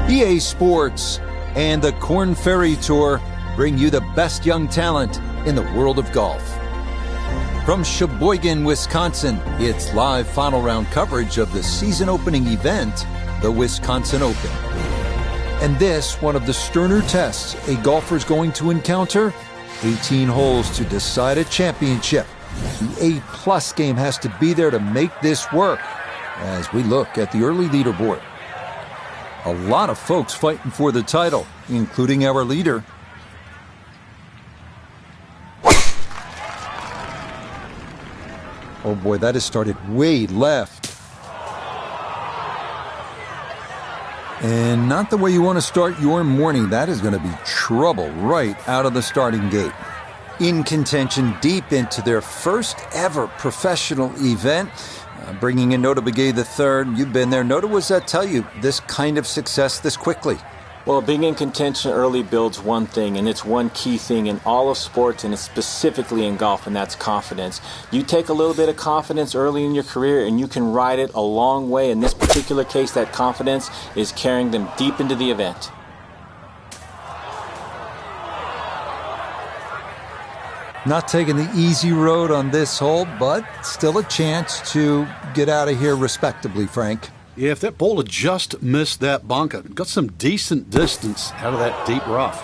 EA Sports and the Korn Ferry Tour bring you the best young talent in the world of golf. From Sheboygan, Wisconsin, it's live final round coverage of the season opening event, the Wisconsin Open. And this, one of the sterner tests a golfer's going to encounter, 18 holes to decide a championship. The A+ game has to be there to make this work as we look at the early leaderboard. A lot of folks fighting for the title, including our leader. Oh boy, that has started way left. And not the way you want to start your morning. That is going to be trouble right out of the starting gate. In contention deep into their first ever professional event. Bringing in Nota Begay III. You've been there. Nota, was that tell you this kind of success this quickly? Well, being in contention early builds one thing, and it's one key thing in all of sports, and it's specifically in golf, and that's confidence. You take a little bit of confidence early in your career, and you can ride it a long way. In this particular case, that confidence is carrying them deep into the event. Not taking the easy road on this hole, but still a chance to get out of here respectably, Frank. Yeah, if that ball had just missed that bunker, got some decent distance out of that deep rough.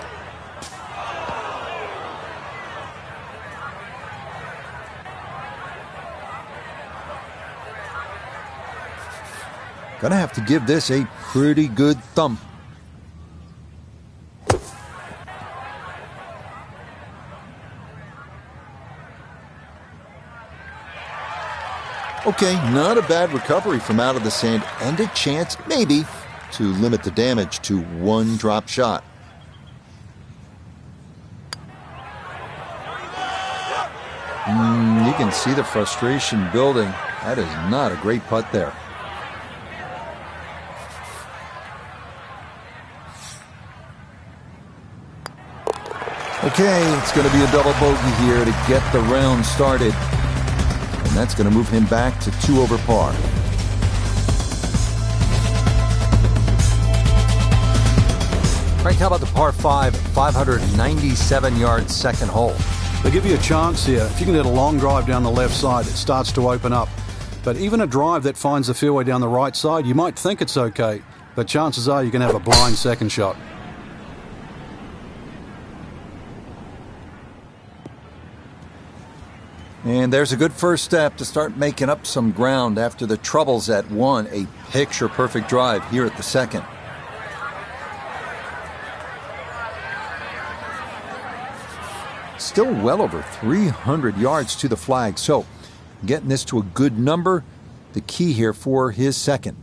Gonna have to give this a pretty good thump. Okay, not a bad recovery from out of the sand, and a chance, maybe, to limit the damage to one drop shot. You can see the frustration building. That is not a great putt there. Okay, it's going to be a double bogey here to get the round started. And that's going to move him back to 2 over par. Frank, how about the par 5, 597-yard second hole? They give you a chance here. If you can hit a long drive down the left side, it starts to open up. But even a drive that finds the fairway down the right side, you might think it's okay. But chances are you're going to have a blind second shot. And there's a good first step to start making up some ground after the troubles at 1. A picture-perfect drive here at the second. Still well over 300 yards to the flag, so getting this to a good number, the key here for his second.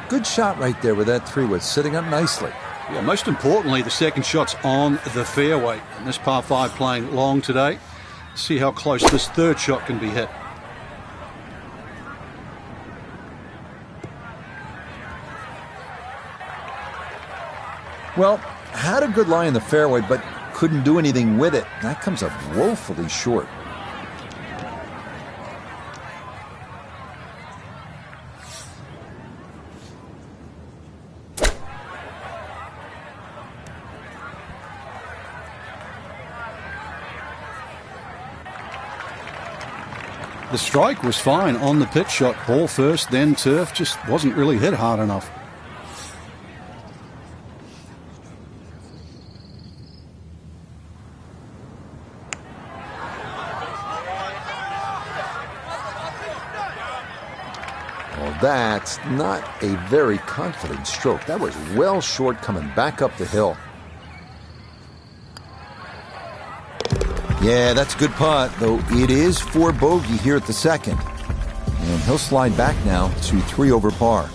Good shot right there with that 3-wood, sitting up nicely. Yeah, most importantly, the second shot's on the fairway. And this par 5 playing long today. See how close this third shot can be hit. Well, had a good lie in the fairway, but couldn't do anything with it. That comes up woefully short. The strike was fine on the pitch shot. Ball first, then turf. Just wasn't really hit hard enough. Well, that's not a very confident stroke. That was well short coming back up the hill. Yeah, that's a good putt, though it is for bogey here at the second. And he'll slide back now to 3 over par.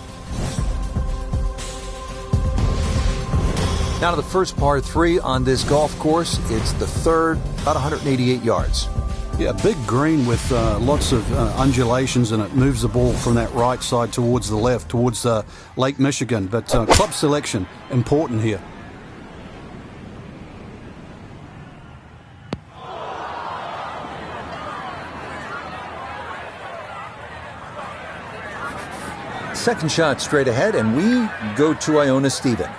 Now to the first par 3 on this golf course. It's the third, about 188 yards. Yeah, big green with lots of undulations, and it moves the ball from that right side towards the left, towards Lake Michigan. But club selection, important here. Second shot straight ahead, and we go to Iona Stephen.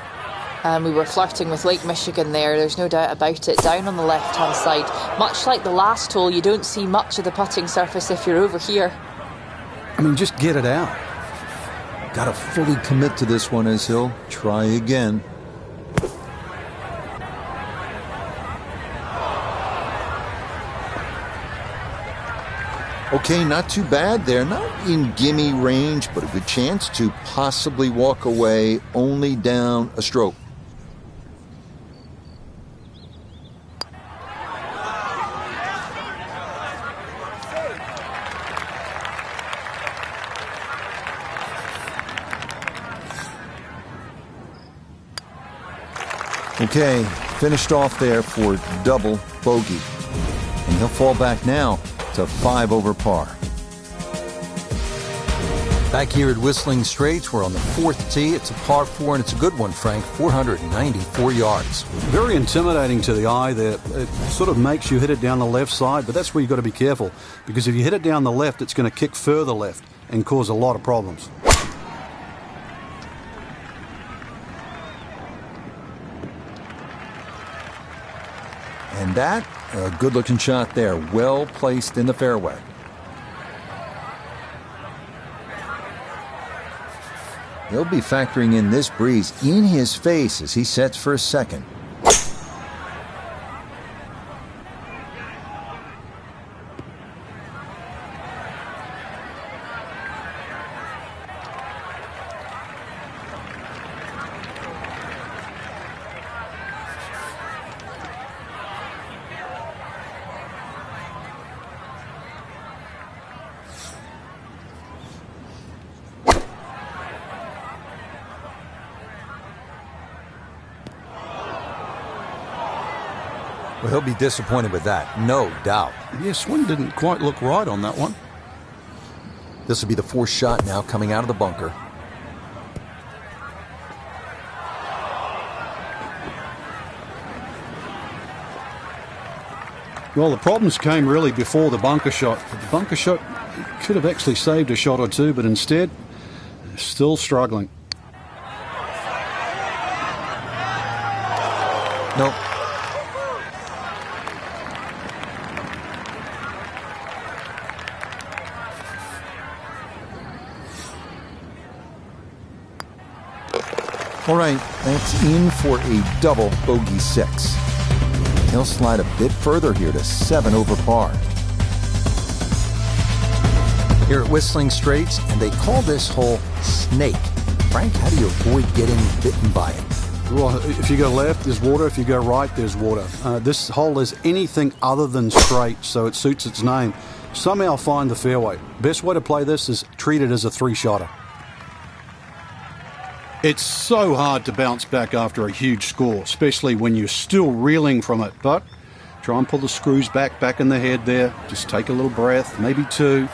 We were flirting with Lake Michigan there, there's no doubt about it. Down on the left-hand side. Much like the last hole, you don't see much of the putting surface if you're over here. I mean, just get it out. Got to fully commit to this one as he'll try again. Okay, not too bad there. Not in gimme range, but a good chance to possibly walk away only down a stroke. Okay, finished off there for double bogey. And he'll fall back now to 5 over par. Back here at Whistling Straits, we're on the 4th tee. It's a par 4, and it's a good one, Frank. 494 yards. Very intimidating to the eye there. It sort of makes you hit it down the left side, but that's where you've got to be careful, because if you hit it down the left, it's going to kick further left and cause a lot of problems. And that, a good-looking shot there, well placed in the fairway. He'll be factoring in this breeze in his face as he sets for a second. Well, he'll be disappointed with that, no doubt. Yeah, swing didn't quite look right on that one. This will be the 4th shot now coming out of the bunker. Well, the problems came really before the bunker shot. The bunker shot could have actually saved a shot or two, but instead, still struggling. Nope. All right, that's in for a double bogey 6. He'll slide a bit further here to 7 over par. Here at Whistling Straits, and they call this hole Snake. Frank, how do you avoid getting bitten by it? Well, if you go left, there's water. If you go right, there's water. This hole is anything other than straight, so it suits its name. Somehow find the fairway. Best way to play this is treat it as a 3-shotter. It's so hard to bounce back after a huge score, especially when you're still reeling from it. But try and pull the screws back in the head there. Just take a little breath, maybe 2.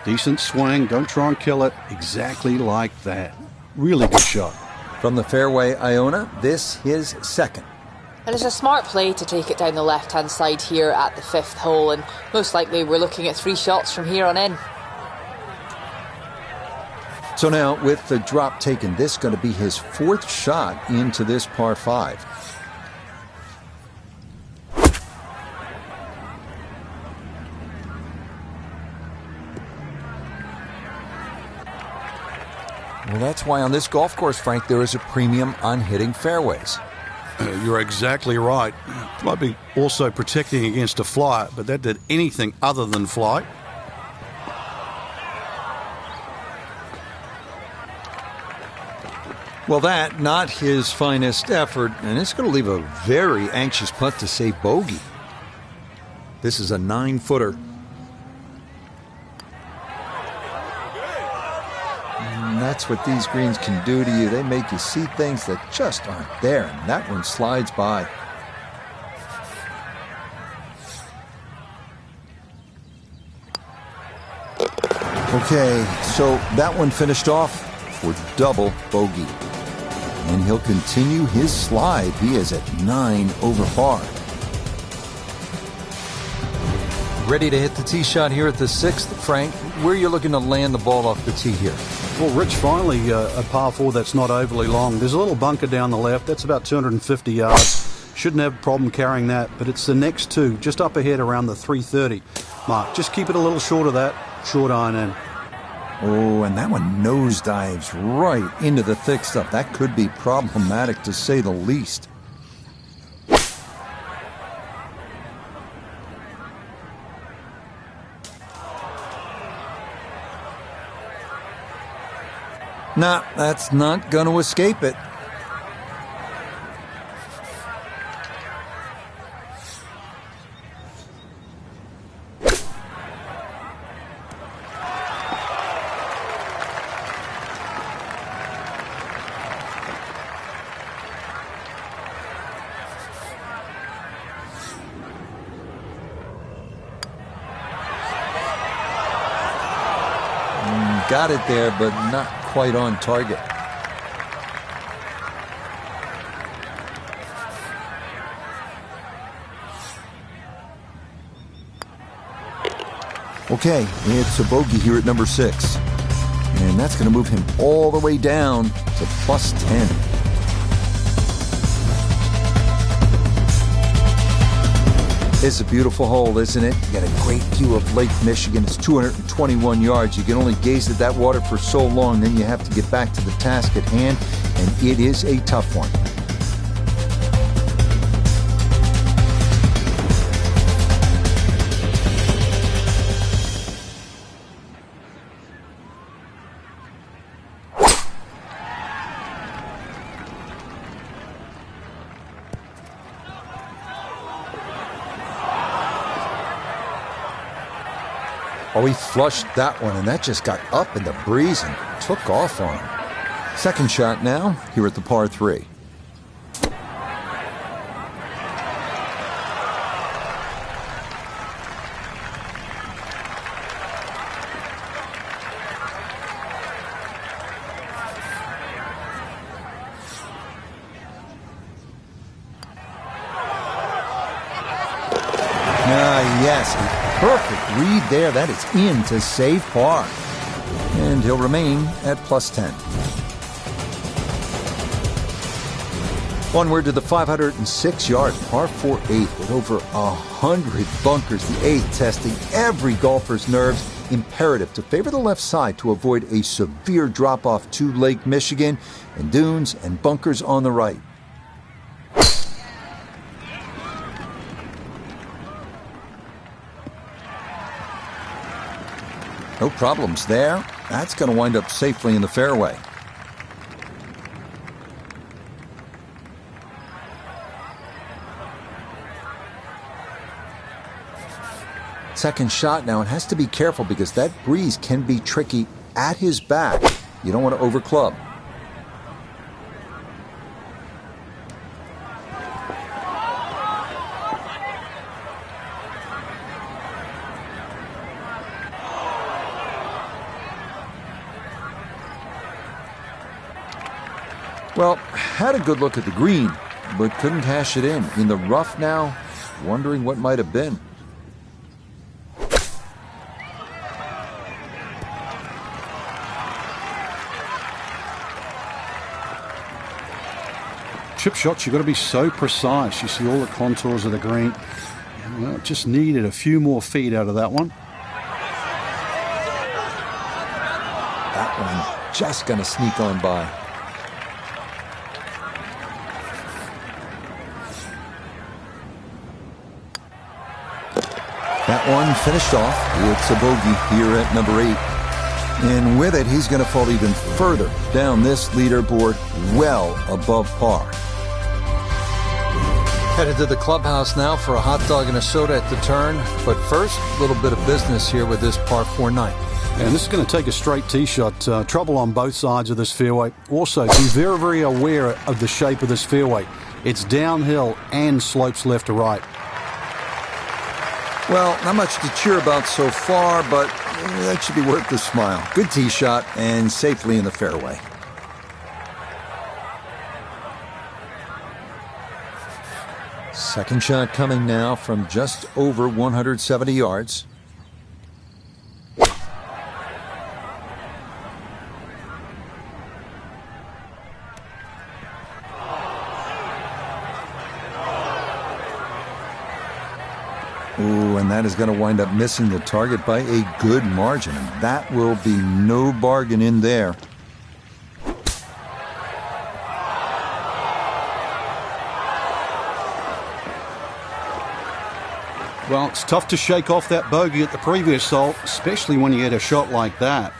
Decent swing. Don't try and kill it. Exactly like that. Really good shot. From the fairway, Iona, this is 2nd. And it's a smart play to take it down the left-hand side here at the 5th hole, and most likely we're looking at 3 shots from here on in. So now, with the drop taken, this is going to be his 4th shot into this par 5. Well, that's why on this golf course, Frank, there is a premium on hitting fairways. You're exactly right. Might be also protecting against a fly, but that did anything other than fly. Well, that, not his finest effort, and it's going to leave a very anxious putt to say bogey. This is a 9-footer. And that's what these greens can do to you. They make you see things that just aren't there, and that one slides by. Okay, so that one finished off for double bogey. And he'll continue his slide. He is at 9 over par. Ready to hit the tee shot here at the 6th. Frank, where are you looking to land the ball off the tee here? Well, Rich, finally a par 4 that's not overly long. There's a little bunker down the left. That's about 250 yards. Shouldn't have a problem carrying that, but it's the next two, just up ahead around the 330 mark. Just keep it a little short of that. Short iron in. Oh, and that one nosedives right into the thick stuff. That could be problematic, to say the least. Nah, that's not going to escape it. Got it there, but not quite on target. Okay, it's a bogey here at number 6. And that's going to move him all the way down to plus 10. It's a beautiful hole, isn't it? You got a great view of Lake Michigan. It's 221 yards. You can only gaze at that water for so long, then you have to get back to the task at hand, and it is a tough one. Oh, he flushed that one, and that just got up in the breeze and took off on him. Second shot now, here at the par 3. Yes, a perfect read there. That is in to save par. And he'll remain at plus 10. Onward to the 506-yard par 4 8 with over 100 bunkers. The 8 testing every golfer's nerves. Imperative to favor the left side to avoid a severe drop-off to Lake Michigan, and dunes and bunkers on the right. No problems there. That's going to wind up safely in the fairway. Second shot now, and has to be careful because that breeze can be tricky at his back. You don't want to overclub. Well, had a good look at the green, but couldn't cash it in. In the rough now, wondering what might have been. Chip shots, you've got to be so precise. You see all the contours of the green. Well, just needed a few more feet out of that one. That one just going to sneak on by. That one finished off. It's a bogey here at number 8. And with it, he's going to fall even further down this leaderboard, well above par. Headed to the clubhouse now for a hot dog and a soda at the turn. But first, a little bit of business here with this par 4 9. And this is going to take a straight tee shot. Trouble on both sides of this fairway. Also, be very, very aware of the shape of this fairway. It's downhill and slopes left to right. Well, not much to cheer about so far, but That should be worth the smile. Good tee shot and safely in the fairway. Second shot coming now from just over 170 yards. Ooh, and that is going to wind up missing the target by a good margin. And that will be no bargain in there. Well, it's tough to shake off that bogey at the previous hole, especially when you get a shot like that.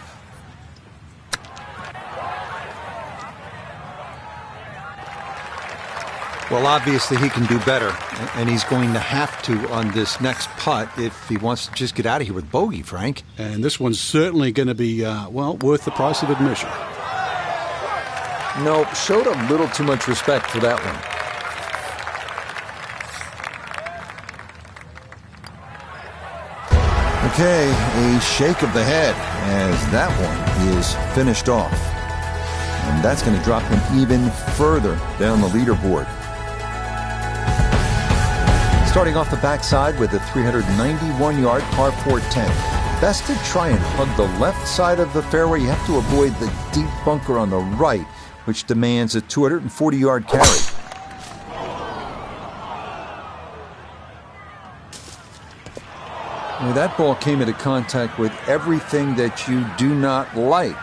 Well, obviously he can do better, and he's going to have to on this next putt if he wants to just get out of here with bogey, Frank. And this one's certainly going to be, well, worth the price of admission. No, showed a little too much respect for that one. Okay, a shake of the head as that one is finished off. And that's going to drop him even further down the leaderboard. Starting off the backside with a 391-yard par 4 10. Best to try and hug the left side of the fairway. You have to avoid the deep bunker on the right, which demands a 240-yard carry. Well, that ball came into contact with everything that you do not like,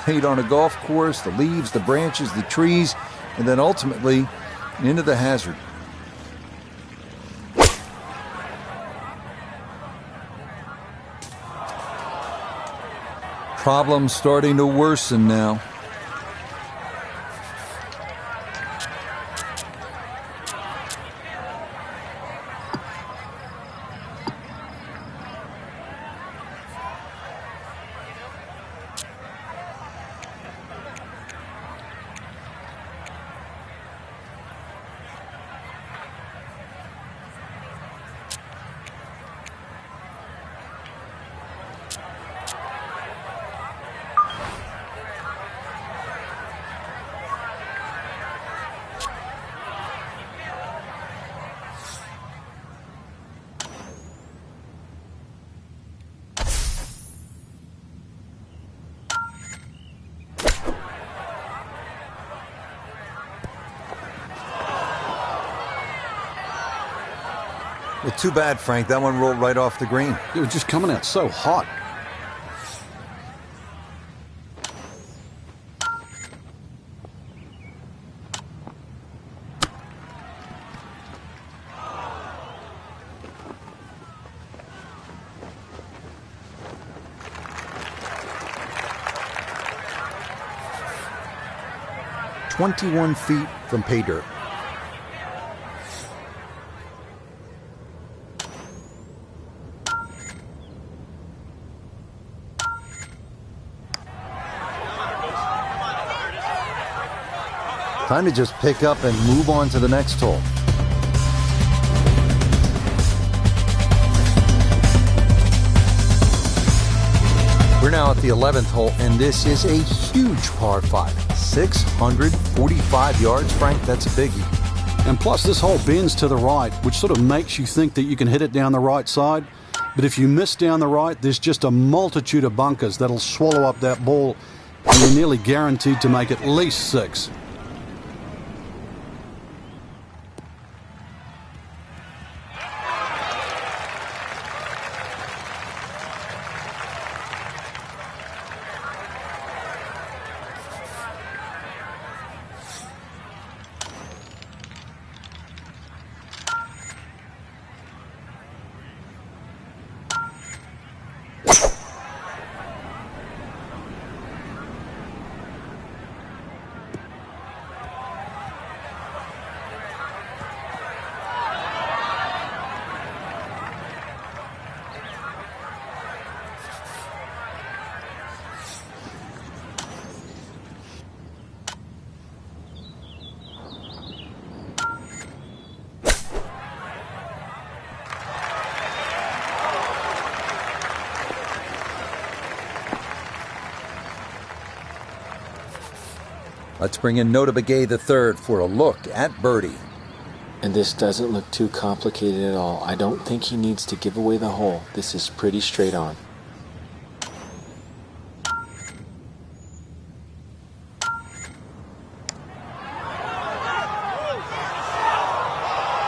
right on a golf course, the leaves, the branches, the trees, and then ultimately into the hazard. Problems starting to worsen now. Well, too bad, Frank. That one rolled right off the green. It was just coming out so hot. "21 feet from pay dirt." Time to just pick up and move on to the next hole. We're now at the 11th hole, and this is a huge par 5. 645 yards, Frank, that's a biggie. And plus this hole bends to the right, which sort of makes you think that you can hit it down the right side. But if you miss down the right, there's just a multitude of bunkers that'll swallow up that ball, and you're nearly guaranteed to make at least 6. Let's bring in Nota Begay III for a look at birdie. And this doesn't look too complicated at all. I don't think he needs to give away the hole. This is pretty straight on.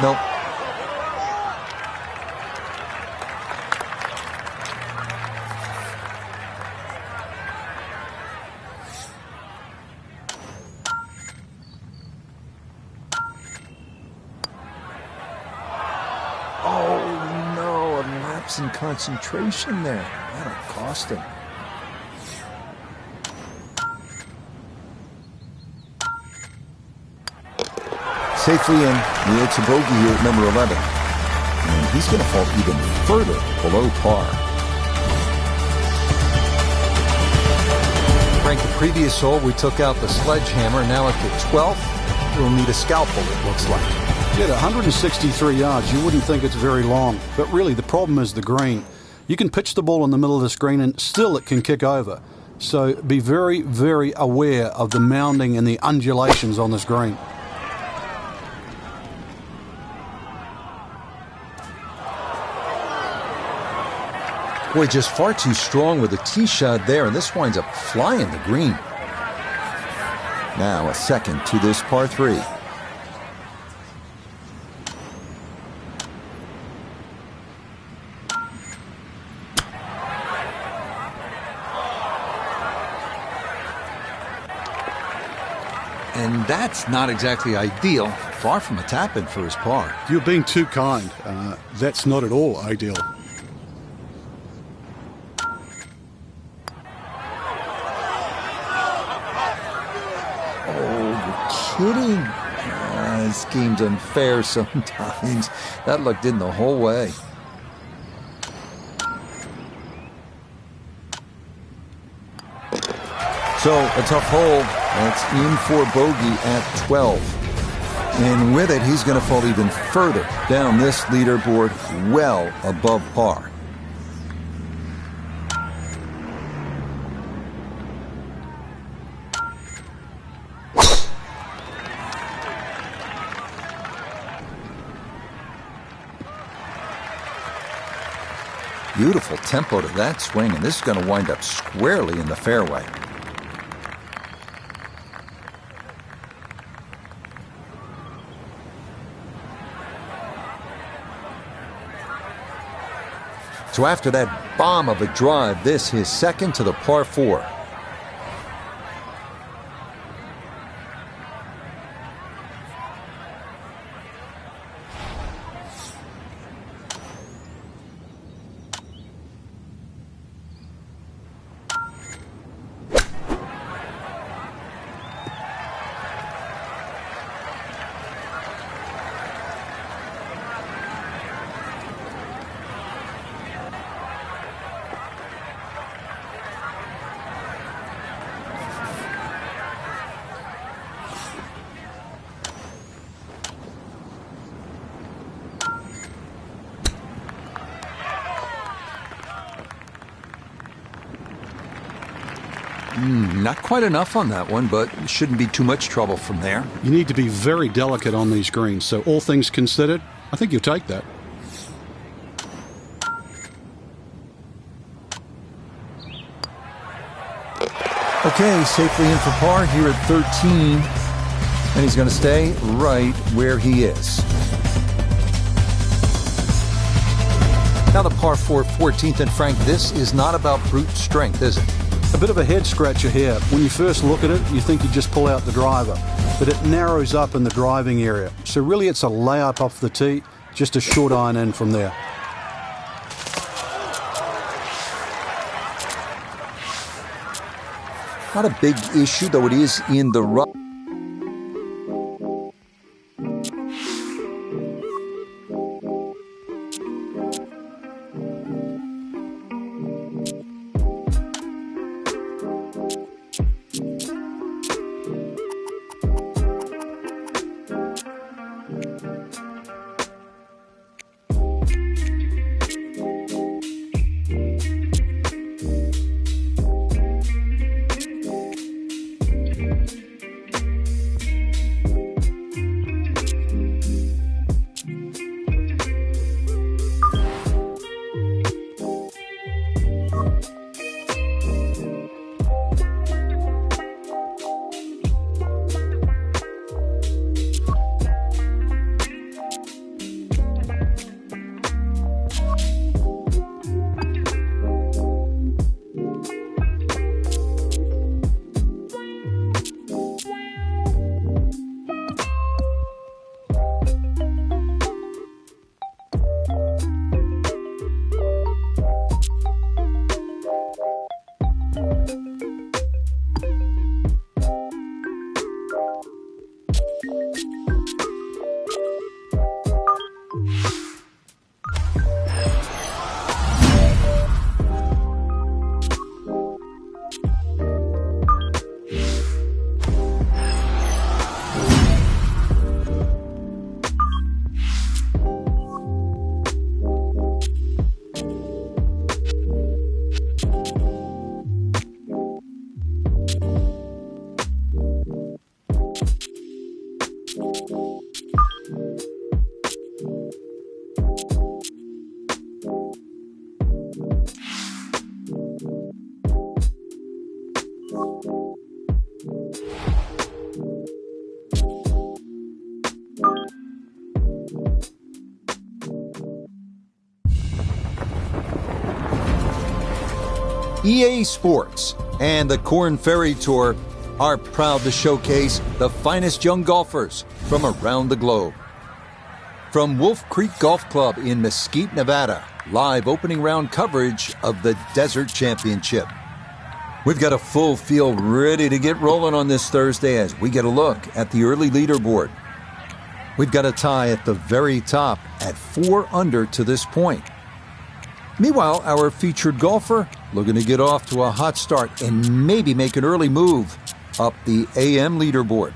Nope. Oh no, a lapse in concentration there. That'll cost him. Safely in. It's a bogey here at number 11. And he's going to fall even further below par. Frank, the previous hole, we took out the sledgehammer. Now at the 12th, we'll need a scalpel, it looks like. Yeah, 163 yards. You wouldn't think it's very long. But really, the problem is the green. You can pitch the ball in the middle of this green and still it can kick over. So be very, very aware of the mounding and the undulations on this green. Boy, just far too strong with a tee shot there, and this winds up flying the green. Now a second to this par 3. And that's not exactly ideal. Far from a tap-in for his par. You're being too kind. That's not at all ideal. Kidding? This game's unfair sometimes. That looked in the whole way. So, a tough hole. That's in for bogey at 12. And with it, he's going to fall even further down this leaderboard, well above par. Beautiful tempo to that swing, and this is going to wind up squarely in the fairway. So after that bomb of a drive, this his second to the par 4. Not quite enough on that one, but shouldn't be too much trouble from there. You need to be very delicate on these greens. So all things considered, I think you'll take that. Okay, safely in for par here at 13. And he's going to stay right where he is. Now the par 4 14th, and Frank, this is not about brute strength, is it? A bit of a head scratcher here. When you first look at it, you think you just pull out the driver, but it narrows up in the driving area. So really it's a layup off the tee, just a short iron in from there. Not a big issue, though it is in the rough. EA Sports and the Korn Ferry Tour are proud to showcase the finest young golfers from around the globe. From Wolf Creek Golf Club in Mesquite, Nevada, live opening round coverage of the Desert Championship. We've got a full field ready to get rolling on this Thursday as we get a look at the early leaderboard. We've got a tie at the very top at 4 under to this point. Meanwhile, our featured golfer looking to get off to a hot start and maybe make an early move up the AM leaderboard.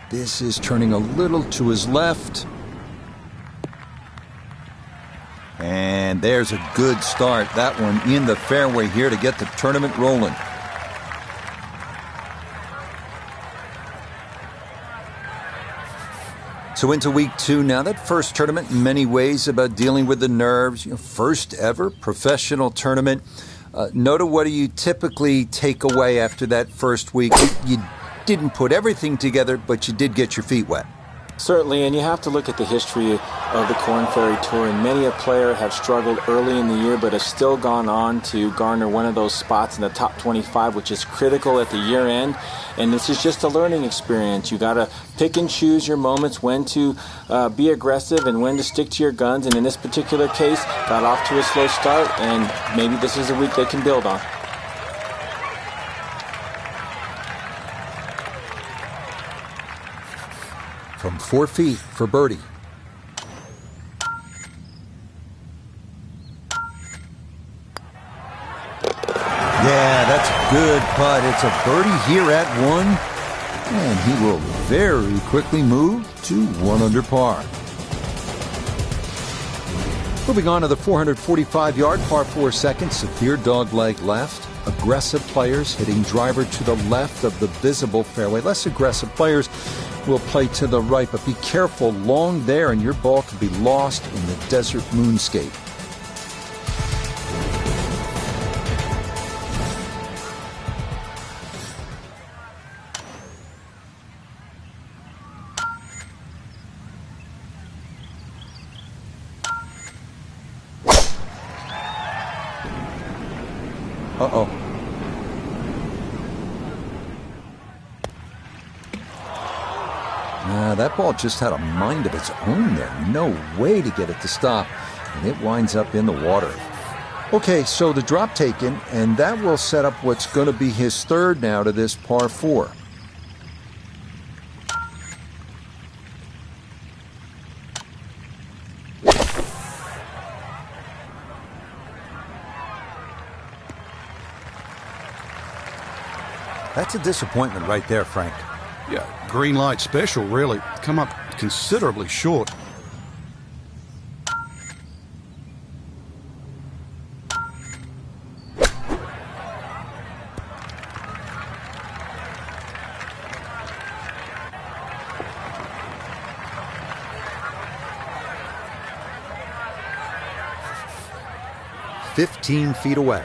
This is turning a little to his left. And there's a good start. That one in the fairway here to get the tournament rolling. So into week 2 now. That first tournament in many ways about dealing with the nerves. First ever professional tournament. Nota, what do you typically take away after that first week? You didn't put everything together, but you did get your feet wet. Certainly, and you have to look at the history of the Korn Ferry Tour, and many a player have struggled early in the year but have still gone on to garner one of those spots in the top 25, which is critical at the year end. And this is just a learning experience. You got to pick and choose your moments, when to be aggressive and when to stick to your guns. And in this particular case, got off to a slow start, and maybe this is a week they can build on. From 4 feet for birdie. Yeah, that's a good putt. It's a birdie here at 1. And he will very quickly move to 1 under par. Moving on to the 445-yard par 4 second, severe dogleg left. Aggressive players hitting driver to the left of the visible fairway. Less aggressive players will play to the right, but be careful long there and your ball could be lost in the desert moonscape. Uh-oh. That ball just had a mind of its own there. No way to get it to stop. And it winds up in the water. Okay, so the drop taken, and that will set up what's going to be his third now to this par 4. That's a disappointment right there, Frank. Yeah, green light special, really. Come up considerably short. "15 feet away.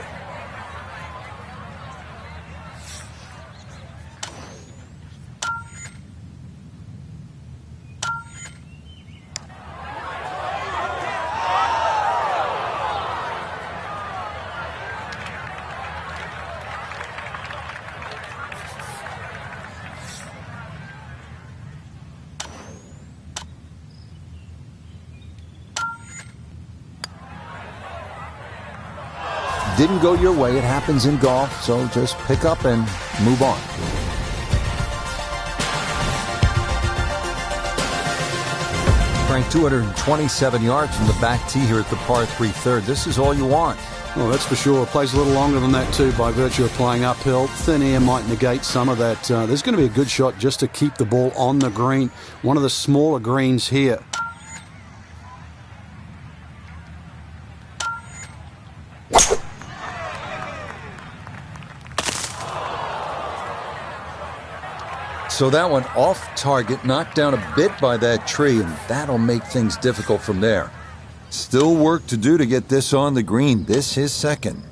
Didn't go your way. It happens in golf, so just pick up and move on. Frank, 227 yards from the back tee here at the par 3 third. This is all you want. Well, that's for sure. It plays a little longer than that, too, by virtue of playing uphill. Thin air might negate some of that. There's going to be a good shot just to keep the ball on the green. One of the smaller greens here. So that one off target, knocked down a bit by that tree, and that'll make things difficult from there. Still work to do to get this on the green. This is second.